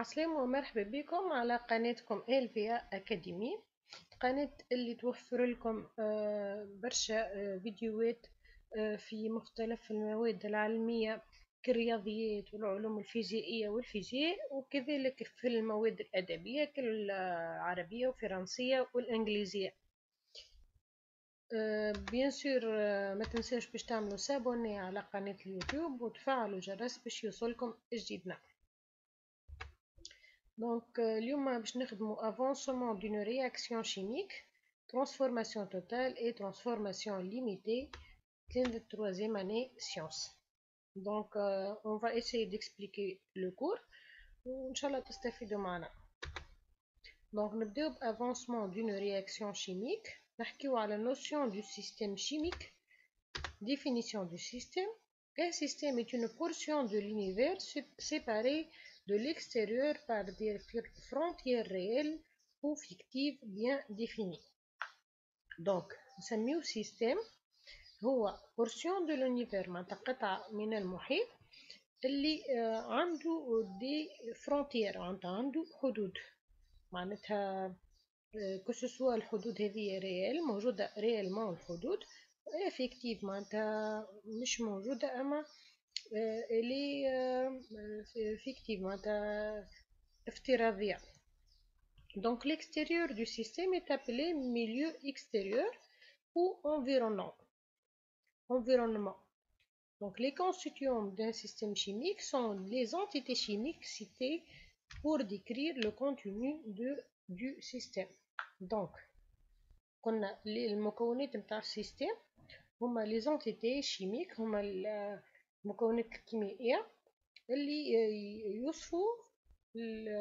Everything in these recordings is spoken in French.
عسلامة ومرحبا بكم على قناتكم إلفيا أكاديمي، قناة اللي توفر لكم برشا فيديوهات في مختلف المواد العلمية كالرياضيات والعلوم الفيزيائية والفيزياء، وكذلك في المواد الأدبية كالعربية والفرنسية والإنجليزية. بيان سور ما تنساش باش تعملوا سابوني على قناة اليوتيوب وتفعلوا الجرس باش يوصلكم جديدنا. دونك اليوم باش نخدموا avancement d'une réaction chimique, transformation totale et transformation limitée de troisième année sciences. Donc on va essayer d'expliquer le cours وإن شاء الله تستفيدوا معنا. Donc نبداو بavancement d'une réaction chimique. نحكيو على notion du système chimique. Définition du système. Un système est une portion de l'univers séparée de l'extérieur par des frontières réelles ou fictives bien définies. Donc, نسميو système هو portion de l'univers معناتها قطعة من المحيط اللي عنده دي frontières عنده حدود معناتها que ce soit الحدود هذه ريال موجودة ريالمون الحدود افكتيف معناتها مش موجودة اما اللي فيكتيف معناتها افتراضية. Donc l'extérieur du système est appelé milieu extérieur ou environnement. Donc les constituants d'un système chimique sont les entités chimiques citées pour décrire le contenu du système. Donc قلنا المكونات نتاع السيستم هما لي زونتيتي شيميك هما المكونات الكيميائيه اللي يوصفوا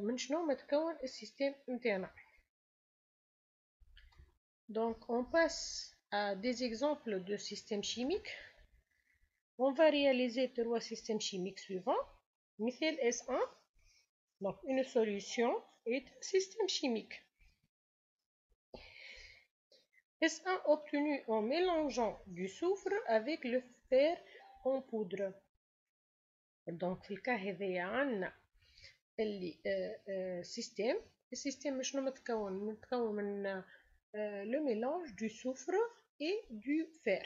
من شنو متكون السيستم نتاعنا. Donc on passe à des exemples de systèmes chimiques. On va réaliser trois systèmes chimiques suivants. مثال S1. Donc une solution est un système chimique. S1 obtenu en mélangeant du soufre avec le fer en poudre. Donc في الكا هذايا عندنا اللي système. السيستم شنو متكون من le mélange du soufre et du fer.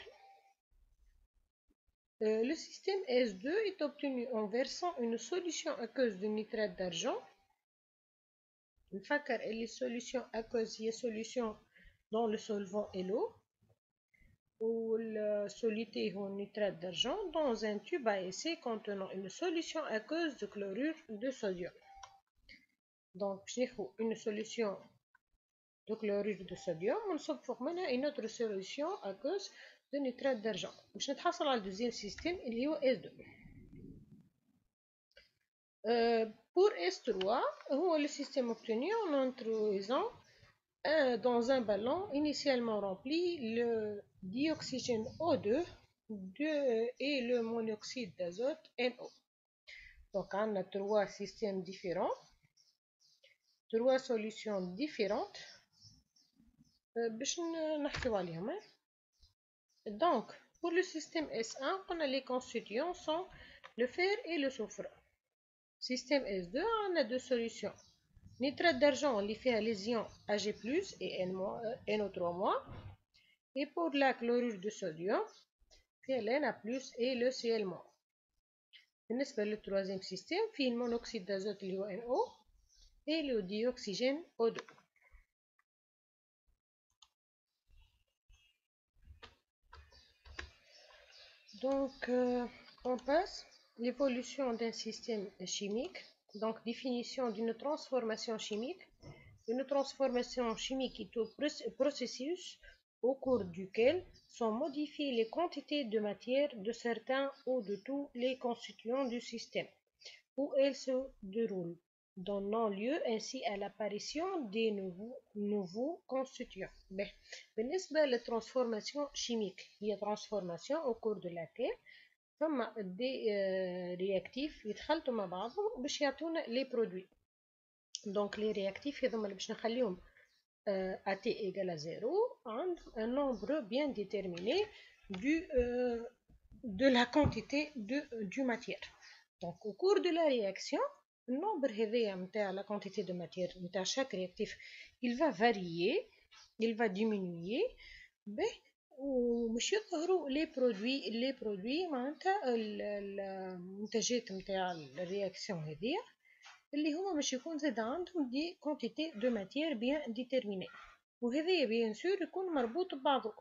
Le système S2 est obtenu en versant une solution aqueuse de nitrate d'argent. نفكر اللي solution aqueuse هي solution dans le solvant et l'eau, ou le soluté ou nitrate d'argent dans un tube à essai contenant une solution aqueuse de chlorure de sodium. Donc, une solution de chlorure de sodium, on se forme une autre solution aqueuse de nitrate d'argent. Je vais passer au deuxième système, il y a S2. Pour S3, c'est le système obtenu en introduisant dans un ballon initialement rempli le dioxygène O2 et le monoxyde d'azote NO. Donc on a trois systèmes différents, trois solutions différentes. Donc pour le système S1, les constituants sont le fer et le soufre. Système S2, on a deux solutions. Nitrate d'argent, on fait les ions Ag+ et NO3-. Et pour la chlorure de sodium, fait Na+ et le Cl-. بالنسبة للtroisième système, fait le monoxyde d'azote NO et le dioxygène O2. Donc, on passe l'évolution d'un système chimique. Donc, définition d'une transformation chimique. Une transformation chimique est un processus au cours duquel sont modifiées les quantités de matière de certains ou de tous les constituants du système où elles se déroulent, donnant lieu ainsi à l'apparition des nouveaux constituants. بالنسبة للtransformation chimique, il y a transformation au cours de laquelle ثم des réactifs يتخلطوا مع بعضهم باش يعطونا les produits. Donc les réactifs هذوما اللي باش نخليهم AT égale à 0 عندهم un nombre bien déterminé de la quantité du matière. Donc au cours de la réaction, le nombre de la quantité de matière de chaque réactif, il va varier, il va diminuer. ومش يظهروا les produits معناتها المنتجات نتاع الرياكسيون هذيا اللي هما باش يكون زاد عندهم دي كونتيتي دو ماتيير بيان ديتيرميني، وهذايا بيان سور يكون مربوط ببعضه.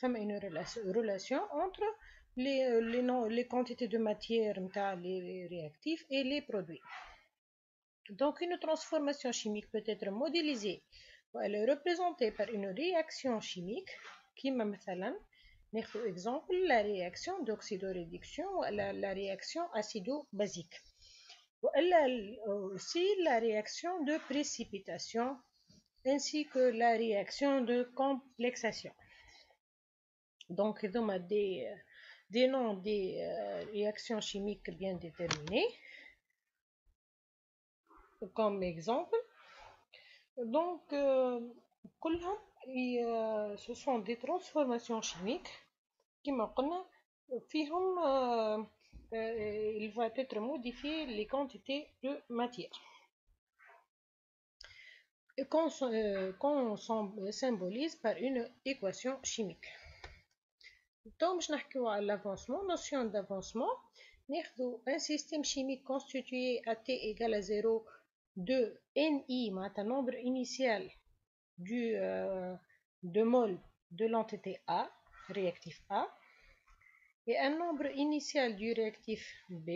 فما اون ريلاسيون انتر les quantités de matière نتاع les réactifs et les produits. Donc une transformation chimique peut être modélisée ou elle est représentée par une réaction chimique qui مثلا ناخذ exemple la réaction d'oxydoréduction ou la réaction acido-basique ou aussi la réaction de précipitation ainsi que la réaction de complexation. Donc il y a des noms des réactions chimiques bien déterminées comme exemple. Donc ce sont des transformations chimiques qui maintenant il va être modifié les quantités de matière qu'on symbolise par une équation chimique. Donc je n'ai l'avancement, notion d'avancement. Un système chimique constitué à T égale à 0 de Ni, un nombre initial de mol de l'entité A, réactif A, et un nombre initial du réactif B.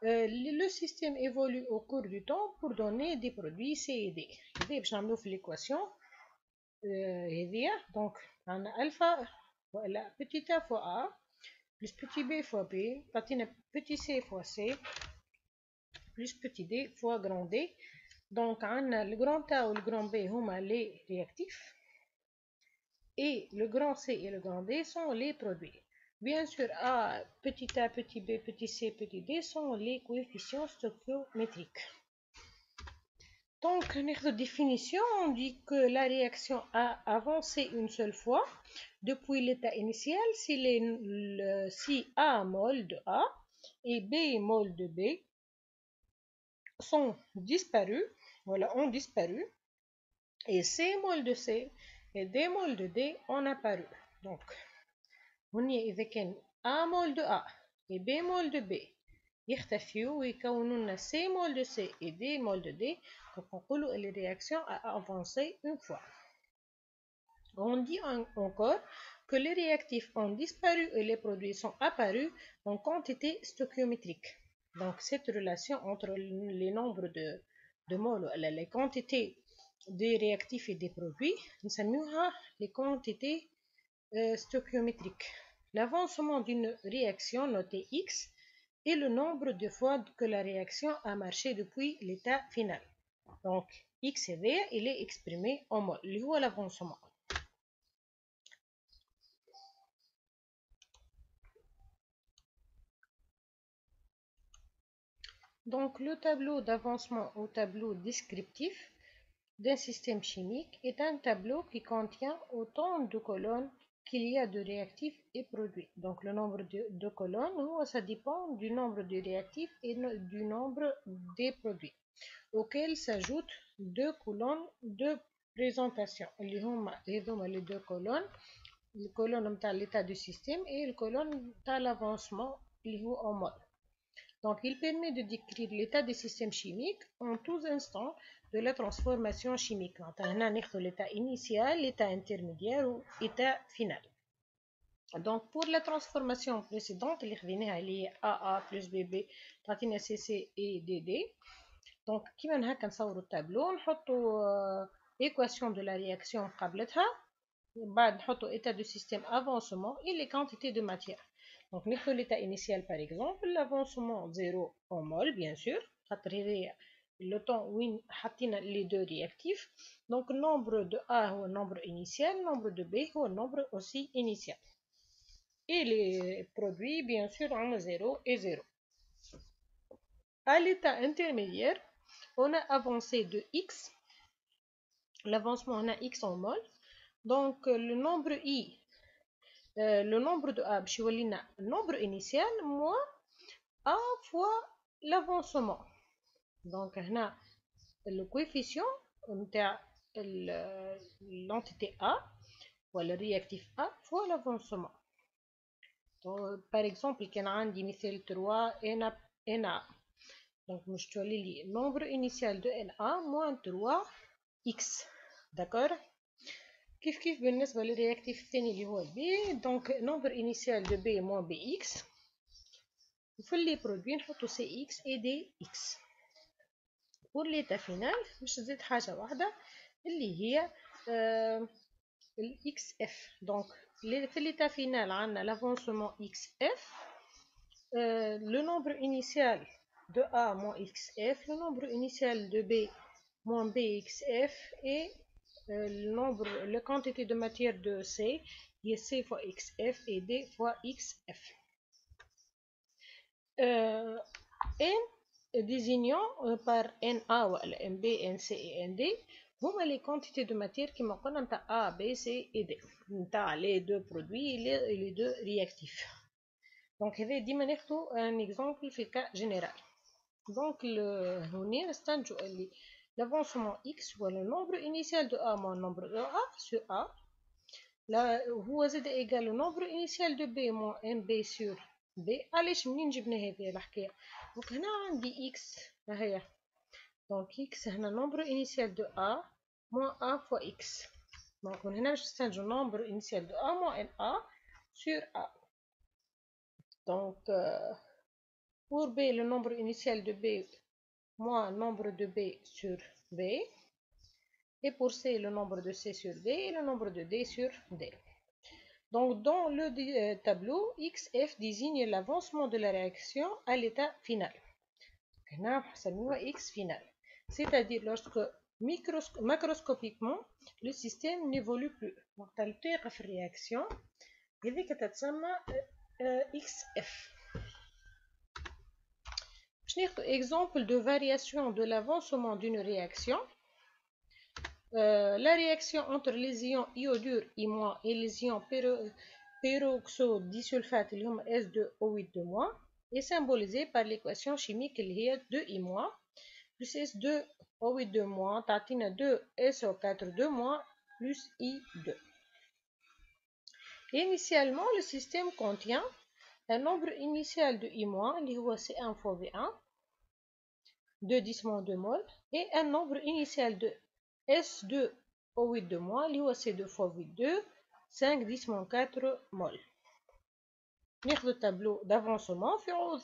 Le système évolue au cours du temps pour donner des produits C et D. باش نعملو في l'équation هذيا. donc on a alpha voilà petit a fois A plus petit b fois B تعطينا petit c fois C plus petit d fois grand D. donc on a le grand A ou le grand B هما les réactifs et le grand C et le grand D sont les produits. Bien sûr, A, petit a, petit b, petit c, petit d sont les coefficients stoichiométriques. Donc, notre définition, on dit que la réaction a avancé une seule fois depuis l'état initial si A mol de A et B mol de B sont disparus, voilà, ont disparu, et C mol de C et D mol de D ont apparu. Donc, هني إذا كان A mol de A et B mol de B يختفيوا ويكونوا لنا C mol de C et D mol de D, donc on نقولوا que les réactions a avancé une fois. On dit encore que les réactifs ont disparu et les produits sont apparus en quantité stoichiométrique. Donc cette relation entre les nombres de moles, les quantités des réactifs et des produits, nous appelons les quantités stoichiométriques. L'avancement d'une réaction notée X est le nombre de fois que la réaction a marché depuis l'état final. Donc X il est exprimé en mol, اللي هو l'avancement. Donc le tableau d'avancement au tableau descriptif d'un système chimique est un tableau qui contient autant de colonnes qu'il y a de réactifs et produits. Donc le nombre de colonnes, ça dépend du nombre de réactifs et du nombre des produits, auxquels s'ajoutent deux colonnes de présentation. Les deux colonnes, la colonne de l'état du système et la colonne de l'avancement en mol. Donc, il permet de décrire l'état des systèmes chimiques en tous instants de la transformation chimique. On a l'état initial, l'état intermédiaire ou l'état final. Donc, pour la transformation précédente, il y a AA plus BB, CC et DD. Donc, كيما هكا نصوروا التابلو نحطوا équation de la réaction قبلتها بعد نحطوا état du système avancement et les quantités de matière. Donc, l'état initial par exemple, l'avancement 0 en mol, bien sûr, le temps où on a les deux réactifs. Donc, le nombre de A est le nombre initial, le nombre de B est le nombre aussi initial. Et les produits, bien sûr, ont 0 et 0. À l'état intermédiaire, on a avancé de X. L'avancement, on a X en mol. Donc, le nombre I, le nombre de A, le nombre initial, moins A fois l'avancement. Donc, هنا le coefficient نتاع l'entité A ou le réactif A fois l'avancement. Par exemple, كان عندي مثال 3 NA. Donc, je vais lire le nombre initial de NA moins 3x. D'accord? كيف بالنسبة للرياكتيف الثاني اللي هو B. Donc, nombre initial de B moins BX. وفي لي برودوي نحطو CX et DX. pour l'état final باش نزيد حاجة واحدة اللي هي ال XF. donc في l'état final عندنا l'avancement XF, le nombre initial de A moins XF, le nombre initial de B moins BXF et la quantité de matière de C qui est C fois XF et D fois XF. N désignant par NA ou NB, NC et ND هما les quantités de matière كما قلنا نتاع A, B, C et D نتاع les deux produits et les deux réactifs. donc هذا ديما ناخدو un exemple في cas général. donc هنا نستنتجو اللي l'avancement x هو le nombre initial de A moins le nombre de A sur A. هو زاد égal le nombre initial de B moins NB sur B. علاش منين جبنا هذه الحكايه؟ دونك هنا عندي x هيا. دونك x هنا nombre initial de A moins A fois x. دونك من هنا باش نستنتجو nombre initial de A moins NA sur A. donc pour B le nombre initial de B moins nombre de B sur B. et pour C le nombre de C sur D et le nombre de D sur D. Donc, dans le tableau, XF désigne l'avancement de la réaction à l'état final. X final. C'est-à-dire lorsque macroscopiquement, le système n'évolue plus. Donc, tu as une réaction, et XF. Exemple de variation de l'avancement d'une réaction. La réaction entre les ions iodure I- et les ions peroxodisulfate S2O8 est symbolisée par l'équation chimique qui est 2I- plus S2O8 تعطينا 2SO4 plus I2. Initialement, le système contient un nombre initial de I- اللي هو C1 fois V1 2 10-2 mol et un nombre initial de S2O8 اللي هو C2 fois V2 5 10-4 mol. ناخذ التابلو d'avancement في عوض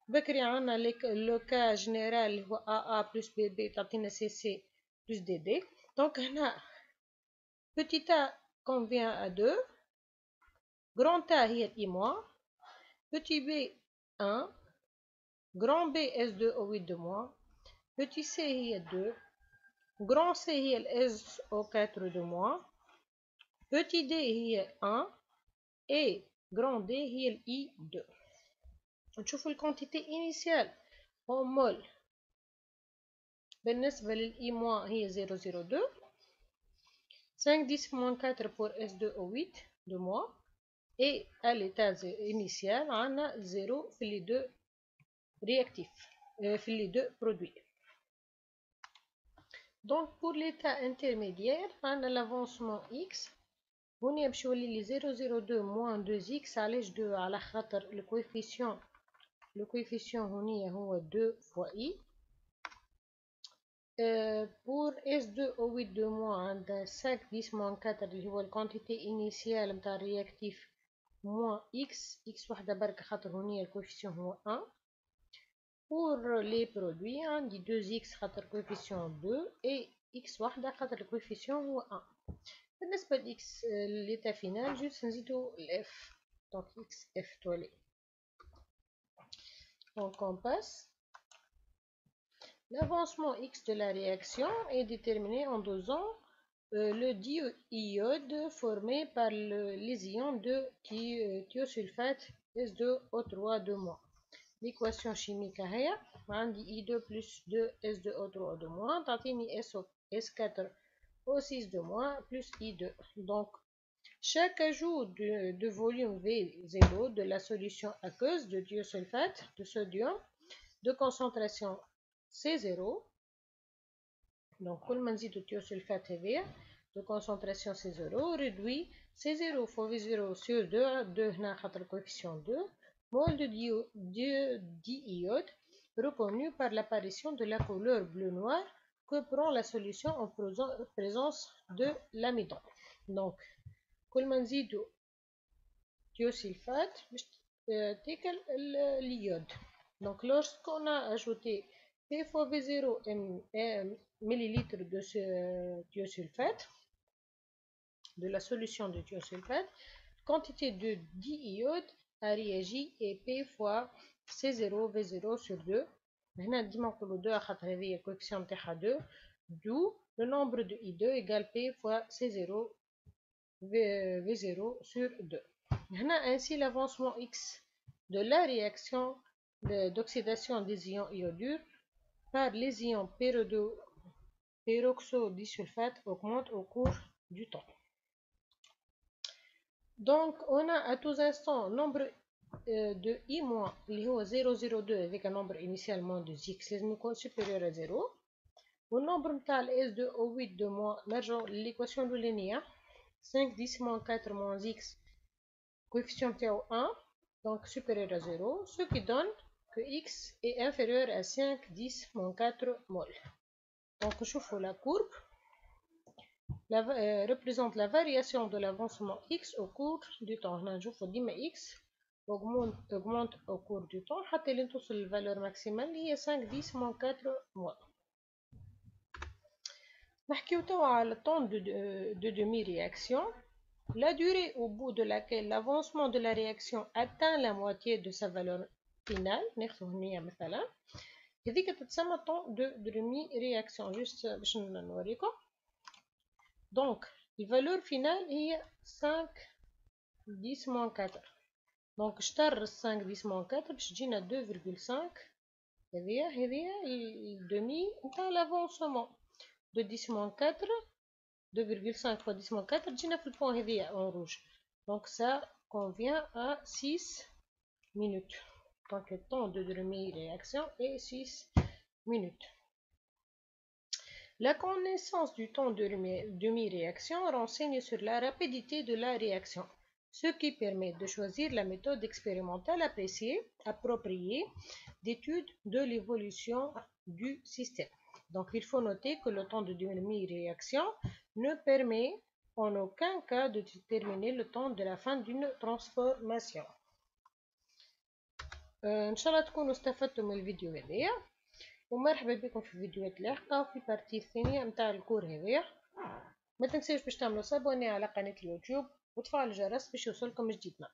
بكري عنا لو كا جينيرال اللي هو AA plus BB تعطينا CC plus DD. donc هنا petit a convient à 2, grand A هي I-, petit b 1, grand B S2O8 petit c هي 2, grand C هي SO4 petit d هي 1 et grand D هي I2. نشوف الكونتيتي initiale en mol. بالنسبة للI- هي 0,02 5 10-4 pour S2O8 et à l'état initial on a 0 في les deux réactifs في les deux produits. donc pour l'état intermédiaire on a l'avancement x هنا باش يولي لي 0,02 moins 2x علاش 2 على خاطر le coefficient هنا هو 2 fois i. pour S2O8 عندنا 5 10-4 اللي هو الكونتيتي initiale نتاع الرياكتيف moins x وحده برك خاطر هنا الكوفيسيون هو 1. pour les produits عندي 2x خاطر coefficient 2 et x وحده خاطر الكوفيسيون هو 1. بالنسبة ل x l'état final juste نزيدو ال f. donc xf تولي. donc on passe. L'avancement X de la réaction est déterminé en dosant le diiode formé par les ions de thiosulfate S2O3 l'équation chimique est I2 plus 2 S2O3 تعطيني S4O6 plus I2. donc chaque ajout de volume V0 de la solution aqueuse de thiosulfate de sodium de concentration C0. Donc, كل ما نزيدو التيوسلفات هذيا de concentration C0 réduit C0 fois V0 sur 2 2 هنا خاطر coefficient 2 mol de diiode reconnu par l'apparition de la couleur bleu-noir que prend la solution en présence de l'amidon. Donc, كل ما نزيدو thiosulfate باش تاكل l'iode. Donc, lorsqu'on a ajouté P fois V0 millilitres de ce thiosulfate, de la solution de thiosulfate, quantité de diiode a réagi et P fois C0 V0 sur 2. هنا ديما نقولو 2 خاطر هذه coefficient نتاعها 2, d'où le nombre de I2 égale P fois C0 V0 sur 2. هنا ainsi l'avancement X de la réaction d'oxydation des ions iodures par les ions peroxodisulfate augmente au cours du temps. Donc, on a à tous instants nombre de I- اللي هو 0,02 avec un nombre initialement de X لازم يكون supérieur à 0. والنمبر نتاع S2O8 de moins نرجعو للإيكواسيون الأولانية 5 10 moins 4 moins X coefficient نتاعو 1 donc supérieur à 0 ce qui donne que X est inférieur à 5 10 moins 4 mol. Donc نشوفو la courbe représente la variation de l'avancement X au cours du temps. هنا نشوفو ديما X augmente au cours du temps حتى اللي توصل للفالور ماكسيمال اللي هي 5 10 moins 4 mol. نحكيو توا على le temps de demi-réaction. La durée au bout de laquelle l'avancement de la réaction atteint la moitié de sa valeur finale, ناخذو هنيا مثلا هذيك تتسمى temps de demi-réaction. juste باش نوريكم. Donc, la valeur finale est 5 10 moins 4. Donc, شطر 5 10 moins 4 باش تجينا 2,5. هذيا الدمي نتاع l'avancement de 10 moins 4. 2,5 fois 10 moins 4 تجينا في البوان هذيا en rouge. Donc, ça convient à 6 minutes. Donc, le temps de demi-réaction est 6 minutes. La connaissance du temps de demi-réaction renseigne sur la rapidité de la réaction, ce qui permet de choisir la méthode expérimentale appropriée d'étude de l'évolution du système. Donc, il faut noter que le temps de demi-réaction ne permet en aucun cas de déterminer le temps de la fin d'une transformation. إن شاء الله تكونوا استفدتوا من الفيديو هذايا ومرحبا بكم في فيديوهات لاحقة وفي بارتي الثانية متاع الكور هذايا. ما تنساوش باش تعملوا سابوني على قناة اليوتيوب وتفعلوا الجرس باش يوصلكم جديدنا.